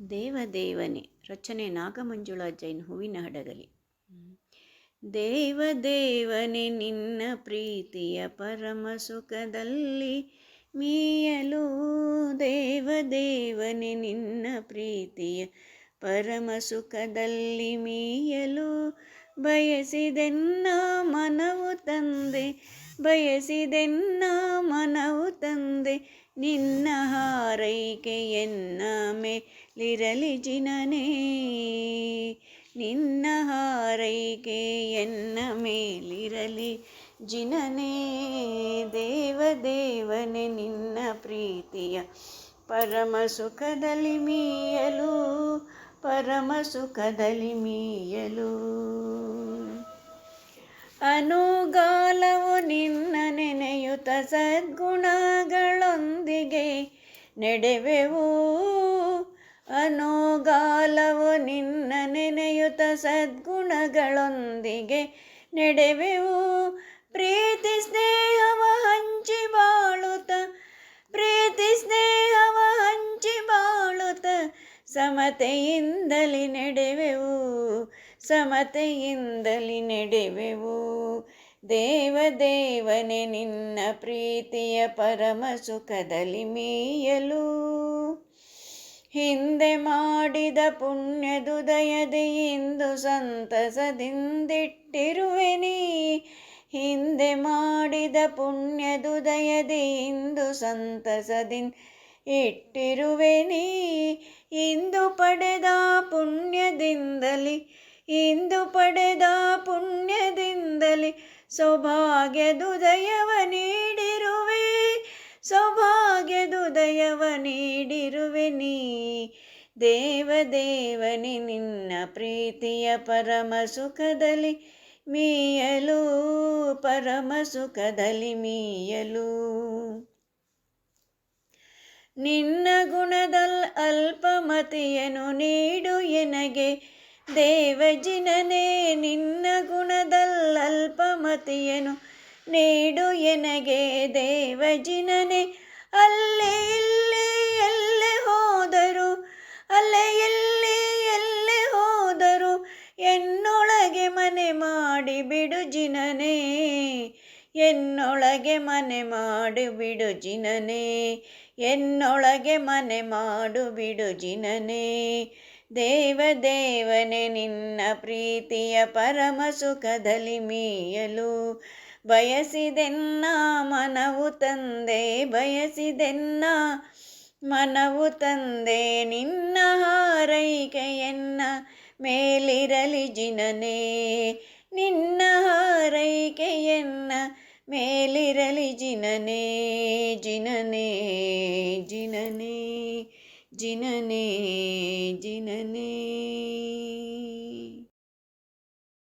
ದೇವದೇವನೇ ರಚನೆ ನಾಗಮಂಜುಳಾ ಜೈನ್ ಹೂವಿನ ಹಡಗಲಿ. ದೇವದೇವನೇ ನಿನ್ನ ಪ್ರೀತಿಯ ಪರಮ ಸುಖದಲ್ಲಿ ಮೀಯಲು, ದೇವದೇವನೇ ನಿನ್ನ ಪ್ರೀತಿಯ ಪರಮ ಸುಖದಲ್ಲಿ ಮೀಯಲು ಬಯಸಿದೆನ್ನ ಮನವು ತಂದೆ, ಬಯಸಿದೆನ್ನ ಮನವು ತಂದೆ, ನಿನ್ನ ಹಾರೈಕೆಯನ್ನ ಮೇಲಿರಲಿ ಜಿನನೇ, ನಿನ್ನ ಹಾರೈಕೆಯನ್ನ ಮೇಲಿರಲಿ ಜಿನನೇ. ದೇವದೇವನೇ ನಿನ್ನ ಪ್ರೀತಿಯ ಪರಮ ಸುಖದಲ್ಲಿ ಮೀಯಲು, ಪರಮ ಸುಖದಲ್ಲಿ ಮೀಯಲು. ಅನುಗಾಲವು ನಿನ್ನ ನೆನೆಯುತ್ತ ಸದ್ಗುಣಗಳೊಂದಿಗೆ ನಡೆವೆವು, ಅನುಗಾಲವು ನಿನ್ನ ನೆನೆಯುತ್ತ ಸದ್ಗುಣಗಳೊಂದಿಗೆ ನಡೆವೆವು. ಪ್ರೀತಿ ಸ್ನೇಹವ ಹಂಚಿ ಬಾಳುತ್ತ, ಪ್ರೀತಿ ಸ್ನೇಹವ ಹಂಚಿ ಬಾಳುತ್ತ ಸಮತೆಯಿಂದಲೇ ನಡೆವೆವು, ಸಮತೆಯಿಂದಲೇ ನಡೆವೆವು. ದೇವದೇವನೇ ನಿನ್ನ ಪ್ರೀತಿಯ ಪರಮ ಸುಖದಲ್ಲಿ ಮೀಯಲು, ಹಿಂದೆ ಮಾಡಿದ ಪುಣ್ಯದುದಯದೆ ಇಂದು ಸಂತಸದಿಂದಿಟ್ಟಿರುವೆ ನೀ, ಹಿಂದೆ ಮಾಡಿದ ಪುಣ್ಯದುದಯದೆ ಇಂದು ಸಂತಸದಿಂದ ಇಟ್ಟಿರುವೆ ನೀ. ಇಂದು ಪಡೆದ ಪುಣ್ಯದಿಂದಲೇ, ಇಂದು ಪಡೆದ ಪುಣ್ಯದಿಂದಲೇ ಸೌಭಾಗ್ಯದುದಯವ ನೀಡಿರುವೆ, ಸೌಭಾಗ್ಯದುದಯವ ನೀಡಿರುವೆ ನೀ. ದೇವದೇವನೇ ನಿನ್ನ ಪ್ರೀತಿಯ ಪರಮ ಸುಖದಲ್ಲಿ ಮೀಯಲು, ಪರಮ ಸುಖದಲ್ಲಿ ಮೀಯಲು. ನಿನ್ನ ಗುಣದಲ್ಲಿ ಅಲ್ಪಮತಿಯನ್ನು ನೀಡು ಎನಗೆ ದೇವಜಿನನೇ, ನಿನ್ನ ಗುಣದಲ್ಲಿ ಅಲ್ಪಮತಿಯನ್ನು ನೀಡು ಎನಗೆ ದೇವಜಿನನೇ. ಅಲ್ಲೇ ಇಲ್ಲೇ ಎಲ್ಲೇ ಹೋದರು, ಅಲ್ಲೇ ಎಲ್ಲೇ ಎಲ್ಲೇ ಹೋದರು ಎನ್ನೊಳಗೆ ಮನೆ ಮಾಡಿ ಬಿಡು ಜಿನನೇ, ಎನ್ನೊಳಗೆ ಮನೆ ಮಾಡು ಬಿಡು ಜಿನನೇ, ಎನ್ನೊಳಗೆ ಮನೆ ಮಾಡು ಬಿಡು ಜಿನನೇ. ದೇವದೇವನೇ ನಿನ್ನ ಪ್ರೀತಿಯ ಪರಮ ಸುಖದಲ್ಲಿ ಮೀಯಲು ಬಯಸಿದೆನ್ನ ಮನವು ತಂದೆ, ಬಯಸಿದೆನ್ನ ಮನವು ತಂದೆ, ನಿನ್ನ ಹಾರೈಕೆಯನ್ನ ಮೇಲಿರಲಿ ಜಿನನೇ, ನಿನ್ನ ಹಾರೈಕೆಯನ್ನ ಮೇಲಿರಲಿ ಜಿನನೇ, ಜಿನನೇ ಜಿನನೇ ಜಿನನೇ ಜಿನನೇ.